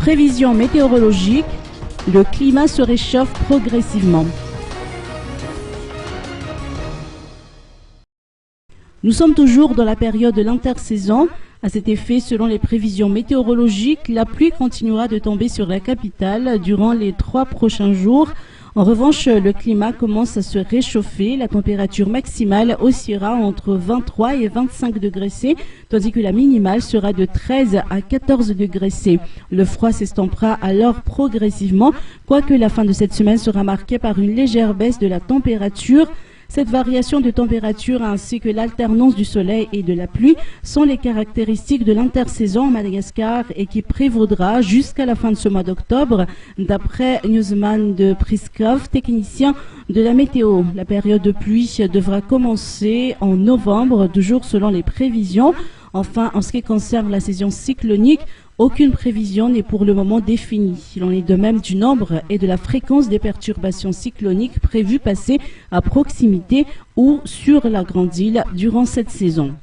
Prévision météorologique, le climat se réchauffe progressivement. Nous sommes toujours dans la période de l'intersaison. À cet effet, selon les prévisions météorologiques, la pluie continuera de tomber sur la capitale durant les 3 prochains jours. En revanche, le climat commence à se réchauffer. La température maximale oscillera entre 23 et 25 degrés C, tandis que la minimale sera de 13 à 14 degrés C. Le froid s'estompera alors progressivement, quoique la fin de cette semaine sera marquée par une légère baisse de la température. Cette variation de température ainsi que l'alternance du soleil et de la pluie sont les caractéristiques de l'intersaison en Madagascar et qui prévaudra jusqu'à la fin de ce mois d'octobre, d'après Newsman de Priskov, technicien de la météo. La période de pluie devra commencer en novembre, toujours selon les prévisions. Enfin, en ce qui concerne la saison cyclonique, aucune prévision n'est pour le moment définie. Il en est de même du nombre et de la fréquence des perturbations cycloniques prévues passer à proximité ou sur la Grande Île durant cette saison.